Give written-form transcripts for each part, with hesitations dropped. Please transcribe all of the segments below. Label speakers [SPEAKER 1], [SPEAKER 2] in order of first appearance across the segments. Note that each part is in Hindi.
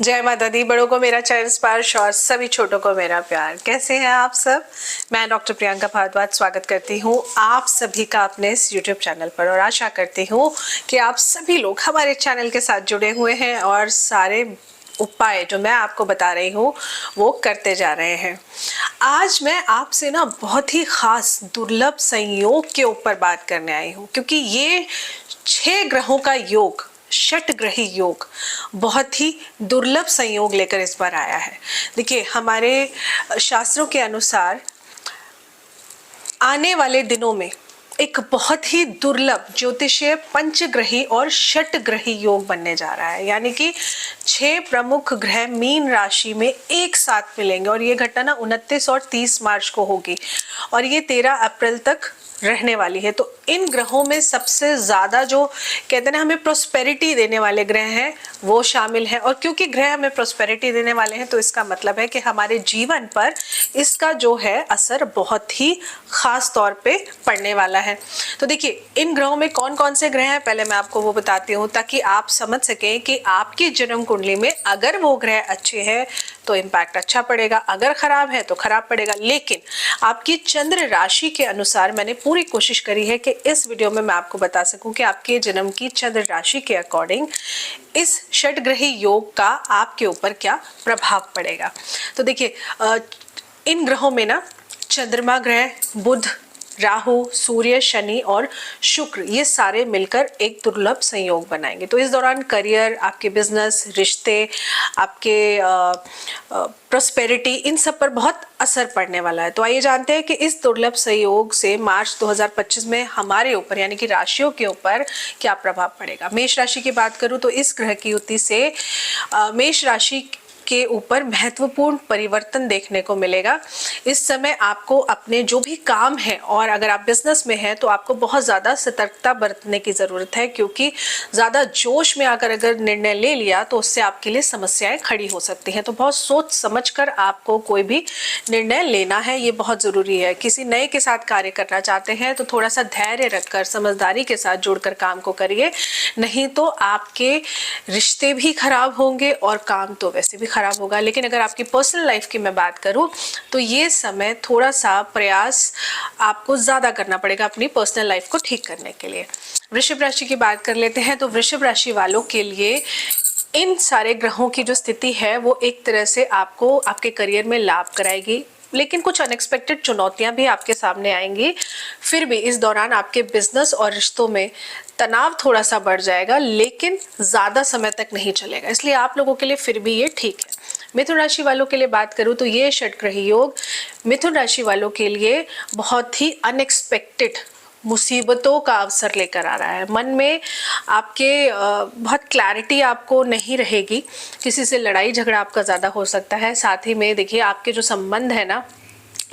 [SPEAKER 1] जय माता दी। बड़ों को मेरा चरण स्पर्श और सभी छोटों को मेरा प्यार। कैसे हैं आप सब? मैं डॉक्टर प्रियंका भारद्वाज स्वागत करती हूं आप सभी का अपने इस यूट्यूब चैनल पर और आशा करती हूं कि आप सभी लोग हमारे चैनल के साथ जुड़े हुए हैं और सारे उपाय जो मैं आपको बता रही हूँ वो करते जा रहे हैं। आज मैं आपसे ना बहुत ही खास दुर्लभ संयोग के ऊपर बात करने आई हूँ, क्योंकि ये 6 ग्रहों का योग, षट ग्रही योग, बहुत ही दुर्लभ संयोग लेकर इस बार आया है। देखिए, हमारे शास्त्रों के अनुसार आने वाले दिनों में एक बहुत ही दुर्लभ ज्योतिषीय पंचग्रही और षट ग्रही योग बनने जा रहा है। यानी कि 6 प्रमुख ग्रह मीन राशि में एक साथ मिलेंगे और ये घटना ना 29 और 30 मार्च को होगी और ये 13 अप्रैल तक रहने वाली है। तो इन ग्रहों में सबसे ज्यादा जो कहते हैं ना हमें प्रोस्पेरिटी देने वाले ग्रह हैं वो शामिल हैं। और क्योंकि ग्रह हमें प्रोस्पेरिटी देने वाले हैं तो इसका मतलब है कि हमारे जीवन पर इसका जो है असर बहुत ही खास तौर पे पड़ने वाला है। तो देखिए, इन ग्रहों में कौन कौन से ग्रह हैं पहले मैं आपको वो बताती हूँ, ताकि आप समझ सकें कि आपकी जन्म कुंडली में अगर वो ग्रह अच्छे हैं तो इम्पैक्ट अच्छा पड़ेगा, अगर खराब है तो खराब पड़ेगा। लेकिन आपकी चंद्र राशि के अनुसार मैंने पूरी कोशिश करी है कि इस वीडियो में मैं आपको बता सकूं कि आपके जन्म की चंद्र राशि के अकॉर्डिंग इस षट ग्रही योग का आपके ऊपर क्या प्रभाव पड़ेगा। तो देखिए, इन ग्रहों में ना चंद्रमा ग्रह, बुध, राहु, सूर्य, शनि और शुक्र, ये सारे मिलकर एक दुर्लभ संयोग बनाएंगे। तो इस दौरान करियर, आपके बिजनेस, रिश्ते, आपके प्रोस्पेरिटी, इन सब पर बहुत असर पड़ने वाला है। तो आइए जानते हैं कि इस दुर्लभ संयोग से मार्च 2025 में हमारे ऊपर यानी कि राशियों के ऊपर क्या प्रभाव पड़ेगा। मेष राशि की बात करूं तो इस ग्रह की युति से मेष राशि के ऊपर महत्वपूर्ण परिवर्तन देखने को मिलेगा। इस समय आपको अपने जो भी काम है, और अगर आप बिजनेस में हैं तो आपको बहुत ज़्यादा सतर्कता बरतने की ज़रूरत है, क्योंकि ज़्यादा जोश में आकर अगर निर्णय ले लिया तो उससे आपके लिए समस्याएं खड़ी हो सकती हैं। तो बहुत सोच समझकर आपको कोई भी निर्णय लेना है, ये बहुत ज़रूरी है। किसी नए के साथ कार्य करना चाहते हैं तो थोड़ा सा धैर्य रखकर समझदारी के साथ जुड़कर काम को करिए, नहीं तो आपके रिश्ते भी खराब होंगे और काम तो वैसे भी खराब होगा। लेकिन अगर आपकी पर्सनल लाइफ की मैं बात करूं तो ये समय थोड़ा सा प्रयास आपको ज्यादा करना पड़ेगा अपनी पर्सनल लाइफ को ठीक करने के लिए। वृषभ राशि की बात कर लेते हैं। तो वृषभ राशि वालों के लिए इन सारे ग्रहों की जो स्थिति है वो एक तरह से आपको आपके करियर में लाभ कराएगी, लेकिन कुछ अनएक्सपेक्टेड चुनौतियां भी आपके सामने आएंगी। फिर भी इस दौरान आपके बिजनेस और रिश्तों में तनाव थोड़ा सा बढ़ जाएगा, लेकिन ज़्यादा समय तक नहीं चलेगा, इसलिए आप लोगों के लिए फिर भी ये ठीक है। मिथुन राशि वालों के लिए बात करूं तो ये षटग्रही योग मिथुन राशि वालों के लिए बहुत ही अनएक्सपेक्टेड मुसीबतों का अवसर लेकर आ रहा है। मन में आपके बहुत क्लैरिटी आपको नहीं रहेगी, किसी से लड़ाई झगड़ा आपका ज़्यादा हो सकता है। साथ ही में देखिए, आपके जो संबंध है ना,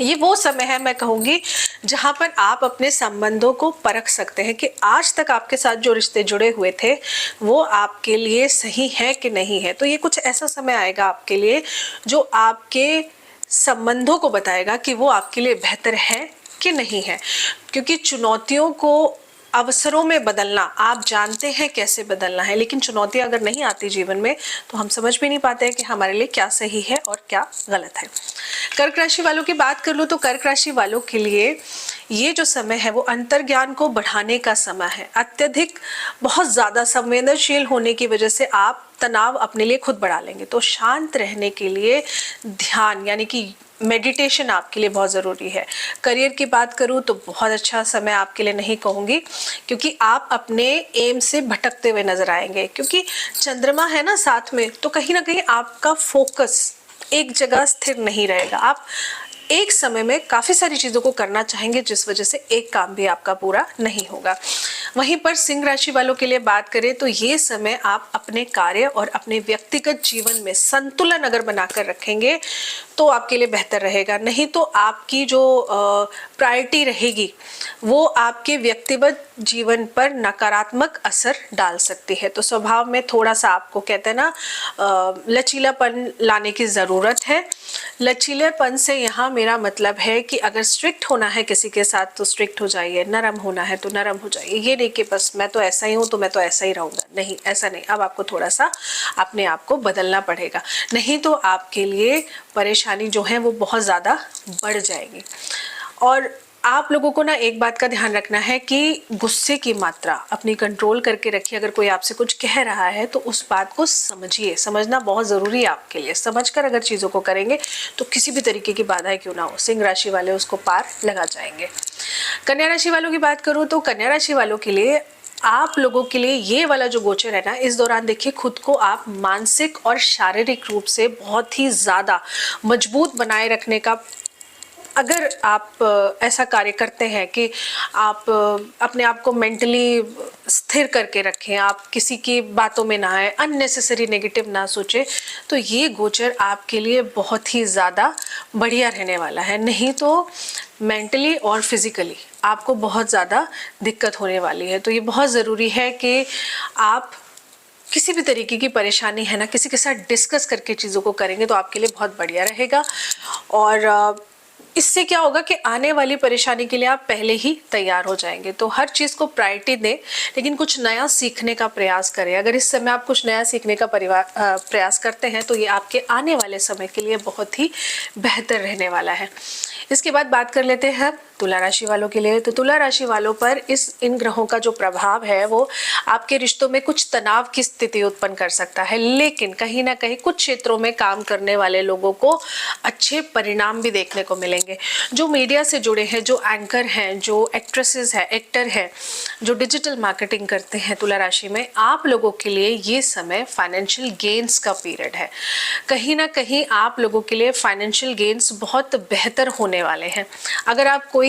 [SPEAKER 1] ये वो समय है मैं कहूँगी जहाँ पर आप अपने संबंधों को परख सकते हैं कि आज तक आपके साथ जो रिश्ते जुड़े हुए थे वो आपके लिए सही है कि नहीं है। तो ये कुछ ऐसा समय आएगा आपके लिए जो आपके संबंधों को बताएगा कि वो आपके लिए बेहतर है कि नहीं है। क्योंकि चुनौतियों को अवसरों में बदलना आप जानते हैं कैसे बदलना है, लेकिन चुनौतियां अगर नहीं आती जीवन में तो हम समझ भी नहीं पाते हैं कि हमारे लिए क्या सही है और क्या गलत है। कर्क राशि वालों की बात कर लूं तो कर्क राशि वालों के लिए ये जो समय है वो अंतर्ज्ञान को बढ़ाने का समय है। अत्यधिक बहुत ज़्यादा संवेदनशील होने की वजह से आप तनाव अपने लिए खुद बढ़ा लेंगे। तो शांत रहने के लिए ध्यान यानी कि मेडिटेशन आपके लिए बहुत ज़रूरी है। करियर की बात करूं तो बहुत अच्छा समय आपके लिए नहीं कहूँगी, क्योंकि आप अपने एम से भटकते हुए नजर आएंगे। क्योंकि चंद्रमा है ना साथ में, तो कहीं ना कहीं आपका फोकस एक जगह स्थिर नहीं रहेगा। आप एक समय में काफ़ी सारी चीज़ों को करना चाहेंगे, जिस वजह से एक काम भी आपका पूरा नहीं होगा। वहीं पर सिंह राशि वालों के लिए बात करें तो ये समय आप अपने कार्य और अपने व्यक्तिगत जीवन में संतुलन अगर बनाकर रखेंगे तो आपके लिए बेहतर रहेगा। नहीं तो आपकी जो प्रायोरिटी रहेगी वो आपके व्यक्तिगत जीवन पर नकारात्मक असर डाल सकती है। तो स्वभाव में थोड़ा सा आपको कहते हैं ना लचीलापन लाने की ज़रूरत है। लचीलेपन से यहाँ मेरा मतलब है कि अगर स्ट्रिक्ट होना है किसी के साथ तो स्ट्रिक्ट हो जाइए, नरम होना है तो नरम हो जाइए। ये नहीं कि बस मैं तो ऐसा ही हूँ तो मैं तो ऐसा ही रहूँगा, नहीं, ऐसा नहीं। अब आपको थोड़ा सा अपने आप को बदलना पड़ेगा, नहीं तो आपके लिए परेशानी जो है वो बहुत ज़्यादा बढ़ जाएगी। और आप लोगों को ना एक बात का ध्यान रखना है कि गुस्से की मात्रा अपनी कंट्रोल करके रखिए। अगर कोई आपसे कुछ कह रहा है तो उस बात को समझिए, समझना बहुत ज़रूरी है आपके लिए। समझकर अगर चीज़ों को करेंगे तो किसी भी तरीके की बाधाएं क्यों ना हो, सिंह राशि वाले उसको पार लगा जाएंगे। कन्या राशि वालों की बात करूँ तो कन्या राशि वालों के लिए, आप लोगों के लिए ये वाला जो गोचर है ना, इस दौरान देखिए खुद को आप मानसिक और शारीरिक रूप से बहुत ही ज़्यादा मजबूत बनाए रखने का, अगर आप ऐसा कार्य करते हैं कि आप अपने आप को मेंटली स्थिर करके रखें, आप किसी की बातों में ना आए, अननेसेसरी नेगेटिव ना सोचें, तो ये गोचर आपके लिए बहुत ही ज़्यादा बढ़िया रहने वाला है। नहीं तो मेंटली और फिजिकली आपको बहुत ज़्यादा दिक्कत होने वाली है। तो ये बहुत ज़रूरी है कि आप किसी भी तरीके की परेशानी है ना, किसी के साथ डिस्कस करके चीज़ों को करेंगे तो आपके लिए बहुत बढ़िया रहेगा। और इससे क्या होगा कि आने वाली परेशानी के लिए आप पहले ही तैयार हो जाएंगे। तो हर चीज़ को प्रायोरिटी दें, लेकिन कुछ नया सीखने का प्रयास करें। अगर इस समय आप कुछ नया सीखने का प्रयास करते हैं तो ये आपके आने वाले समय के लिए बहुत ही बेहतर रहने वाला है। इसके बाद बात कर लेते हैं तुला राशि वालों के लिए। तो तुला राशि वालों पर इन ग्रहों का जो प्रभाव है वो आपके रिश्तों में कुछ तनाव की स्थिति उत्पन्न कर सकता है, लेकिन कहीं ना कहीं कुछ क्षेत्रों में काम करने वाले लोगों को अच्छे परिणाम भी देखने को मिलेंगे। जो मीडिया से जुड़े हैं, जो एंकर हैं, जो एक्ट्रेसेस हैं, एक्टर हैं, जो डिजिटल मार्केटिंग करते हैं, तुला राशि में आप लोगों के लिए ये समय फाइनेंशियल गेन्स का पीरियड है। कहीं ना कहीं आप लोगों के लिए फाइनेंशियल गेन्स बहुत बेहतर होने वाले हैं। अगर आप कोई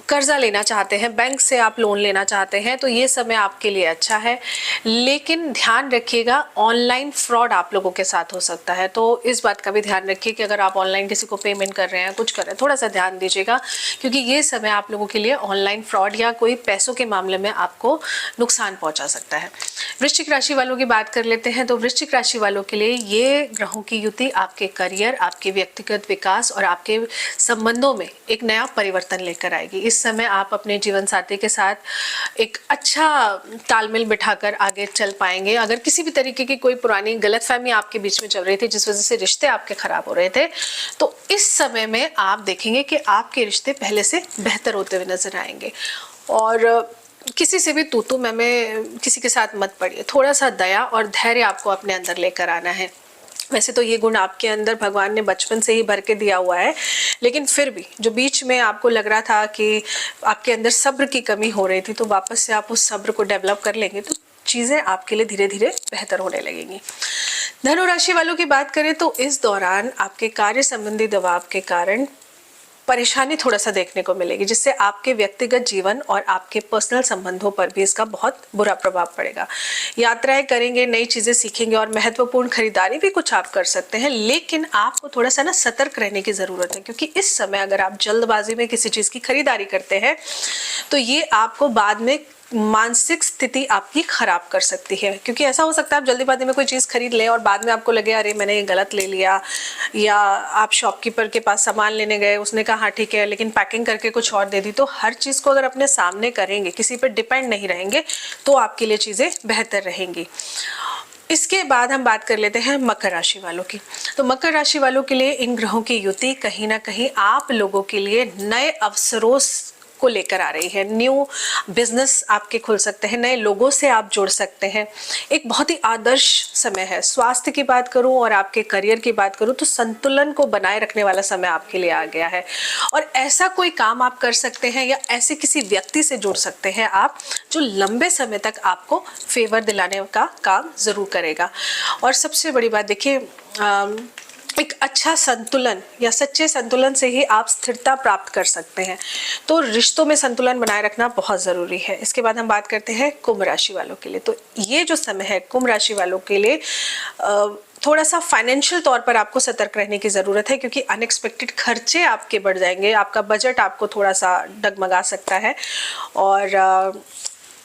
[SPEAKER 1] कर्जा लेना चाहते हैं, बैंक से आप लोन लेना चाहते हैं, तो ये समय आपके लिए अच्छा है, लेकिन ध्यान रखिएगा ऑनलाइन फ्रॉड आप लोगों के साथ हो सकता है। तो इस बात का भी ध्यान रखिए कि अगर आप ऑनलाइन किसी को पेमेंट कर रहे हैं, कुछ कर रहे हैं, थोड़ा सा ध्यान दीजिएगा, क्योंकि ये समय आप लोगों के लिए ऑनलाइन फ्रॉड या कोई पैसों के मामले में आपको नुकसान पहुंचा सकता है। वृश्चिक राशि वालों की बात कर लेते हैं। तो वृश्चिक राशि वालों के लिए ये ग्रहों की युति आपके करियर, आपके व्यक्तिगत विकास और आपके संबंधों में एक नया परिवर्तन लेकर आएगी। इस समय आप अपने जीवन साथी के साथ एक अच्छा तालमेल बिठाकर आगे चल पाएंगे। अगर किसी भी तरीके की कोई पुरानी गलतफहमी आपके बीच में चल रही थी, जिस वजह से रिश्ते आपके खराब हो रहे थे, तो इस समय में आप देखेंगे कि आपके रिश्ते पहले से बेहतर होते हुए नजर आएंगे। और किसी से भी तू मैं किसी के साथ मत पड़िए। थोड़ा सा दया और धैर्य आपको अपने अंदर लेकर आना है। वैसे तो ये गुण आपके अंदर भगवान ने बचपन से ही भर के दिया हुआ है, लेकिन फिर भी जो बीच में आपको लग रहा था कि आपके अंदर सब्र की कमी हो रही थी, तो वापस से आप उस सब्र को डेवलप कर लेंगे तो चीज़ें आपके लिए धीरे धीरे बेहतर होने लगेंगी। धनु राशि वालों की बात करें तो इस दौरान आपके कार्य संबंधी दबाव के कारण परेशानी थोड़ा सा देखने को मिलेगी, जिससे आपके व्यक्तिगत जीवन और आपके पर्सनल संबंधों पर भी इसका बहुत बुरा प्रभाव पड़ेगा। यात्राएं करेंगे, नई चीजें सीखेंगे और महत्वपूर्ण खरीदारी भी कुछ आप कर सकते हैं, लेकिन आपको थोड़ा सा ना सतर्क रहने की जरूरत है, क्योंकि इस समय अगर आप जल्दबाजी में किसी चीज की खरीदारी करते हैं तो ये आपको बाद में मानसिक स्थिति आपकी खराब कर सकती है। क्योंकि ऐसा हो सकता है आप जल्दीबाजी में कोई चीज़ खरीद लें और बाद में आपको लगे अरे मैंने ये गलत ले लिया, या आप शॉपकीपर के पास सामान लेने गए, उसने कहा हाँ ठीक है, लेकिन पैकिंग करके कुछ और दे दी। तो हर चीज़ को अगर अपने सामने करेंगे, किसी पर डिपेंड नहीं रहेंगे, तो आपके लिए चीज़ें बेहतर रहेंगी। इसके बाद हम बात कर लेते हैं मकर राशि वालों की। तो मकर राशि वालों के लिए इन ग्रहों की युति कहीं ना कहीं आप लोगों के लिए नए अवसरों को लेकर आ रही है। न्यू बिजनेस आपके खुल सकते हैं, नए लोगों से आप जुड़ सकते हैं। एक बहुत ही आदर्श समय है। स्वास्थ्य की बात करूं और आपके करियर की बात करूं तो संतुलन को बनाए रखने वाला समय आपके लिए आ गया है। और ऐसा कोई काम आप कर सकते हैं या ऐसे किसी व्यक्ति से जुड़ सकते हैं आप, जो लंबे समय तक आपको फेवर दिलाने का काम जरूर करेगा। और सबसे बड़ी बात देखिए, एक अच्छा संतुलन या सच्चे संतुलन से ही आप स्थिरता प्राप्त कर सकते हैं। तो रिश्तों में संतुलन बनाए रखना बहुत ज़रूरी है। इसके बाद हम बात करते हैं कुंभ राशि वालों के लिए। तो ये जो समय है कुंभ राशि वालों के लिए थोड़ा सा फाइनेंशियल तौर पर आपको सतर्क रहने की ज़रूरत है, क्योंकि अनएक्सपेक्टेड खर्चे आपके बढ़ जाएंगे। आपका बजट आपको थोड़ा सा डगमगा सकता है। और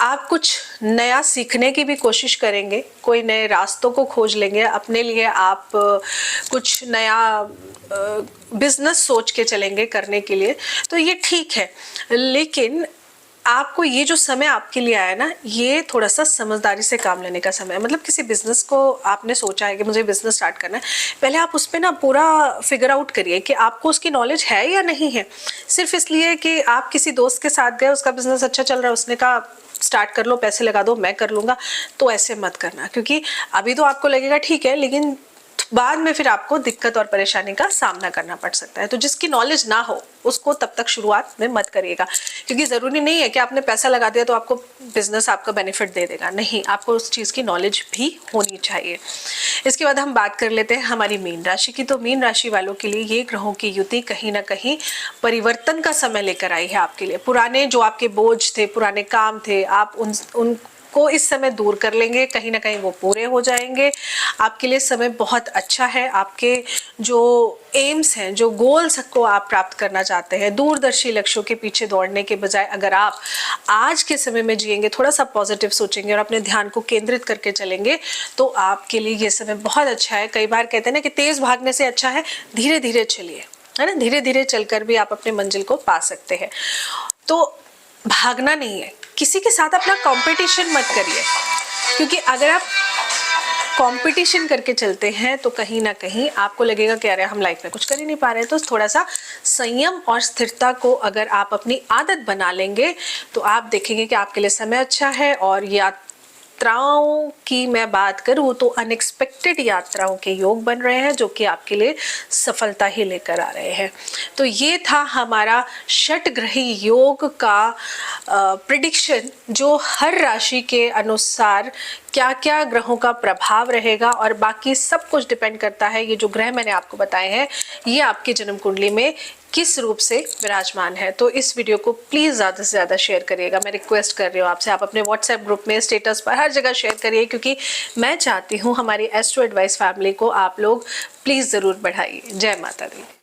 [SPEAKER 1] आप कुछ नया सीखने की भी कोशिश करेंगे, कोई नए रास्तों को खोज लेंगे अपने लिए, आप कुछ नया बिजनेस सोच के चलेंगे करने के लिए, तो ये ठीक है। लेकिन आपको ये जो समय आपके लिए आया ना, ये थोड़ा सा समझदारी से काम लेने का समय है। मतलब किसी बिजनेस को आपने सोचा है कि मुझे बिजनेस स्टार्ट करना है, पहले आप उस पर ना पूरा फिगर आउट करिए कि आपको उसकी नॉलेज है या नहीं है। सिर्फ इसलिए कि आप किसी दोस्त के साथ गए, उसका बिजनेस अच्छा चल रहा है, उसने कहा स्टार्ट कर लो, पैसे लगा दो, मैं कर लूँगा, तो ऐसे मत करना। क्योंकि अभी तो आपको लगेगा ठीक है, लेकिन बाद में फिर आपको दिक्कत और परेशानी का सामना करना पड़ सकता है। तो जिसकी नॉलेज ना हो उसको तब तक शुरुआत में मत करिएगा, क्योंकि ज़रूरी नहीं है कि आपने पैसा लगा दिया तो आपको बिजनेस आपका बेनिफिट दे देगा। नहीं, आपको उस चीज़ की नॉलेज भी होनी चाहिए। इसके बाद हम बात कर लेते हैं हमारी मीन राशि की। तो मीन राशि वालों के लिए ये ग्रहों की युति कहीं ना कहीं परिवर्तन का समय लेकर आई है आपके लिए। पुराने जो आपके बोझ थे, पुराने काम थे, आप उन को इस समय दूर कर लेंगे, कहीं ना कहीं वो पूरे हो जाएंगे। आपके लिए समय बहुत अच्छा है। आपके जो एम्स हैं, जो गोल्स को आप प्राप्त करना चाहते हैं, दूरदर्शी लक्ष्यों के पीछे दौड़ने के बजाय अगर आप आज के समय में जिएंगे, थोड़ा सा पॉजिटिव सोचेंगे और अपने ध्यान को केंद्रित करके चलेंगे, तो आपके लिए ये समय बहुत अच्छा है। कई बार कहते हैं ना कि तेज भागने से अच्छा है धीरे धीरे चलिए, है ना। धीरे धीरे चलकर भी आप अपने मंजिल को पा सकते हैं। तो भागना नहीं है, किसी के साथ अपना कंपटीशन मत करिए, क्योंकि अगर आप कंपटीशन करके चलते हैं तो कहीं ना कहीं आपको लगेगा कि अरे हम लाइफ में कुछ कर ही नहीं पा रहे। तो थोड़ा सा संयम और स्थिरता को अगर आप अपनी आदत बना लेंगे तो आप देखेंगे कि आपके लिए समय अच्छा है। और यात्राओं की मैं बात करूं तो अनएक्सपेक्टेड यात्राओं के योग बन रहे हैं, जो कि आपके लिए सफलता ही लेकर आ रहे हैं। तो ये था हमारा षटग्रही योग का प्रिडिक्शन, जो हर राशि के अनुसार क्या क्या ग्रहों का प्रभाव रहेगा, और बाकी सब कुछ डिपेंड करता है, ये जो ग्रह मैंने आपको बताए हैं ये आपकी जन्म कुंडली में किस रूप से विराजमान है। तो इस वीडियो को प्लीज़ ज़्यादा से ज़्यादा शेयर करिएगा। मैं रिक्वेस्ट कर रही हूँ आपसे, आप अपने व्हाट्सएप ग्रुप में, स्टेटस पर, हर जगह शेयर करिए, क्योंकि मैं चाहती हूँ हमारी एस्ट्रो एडवाइस फैमिली को आप लोग प्लीज़ ज़रूर बढ़ाइए। जय माता दी।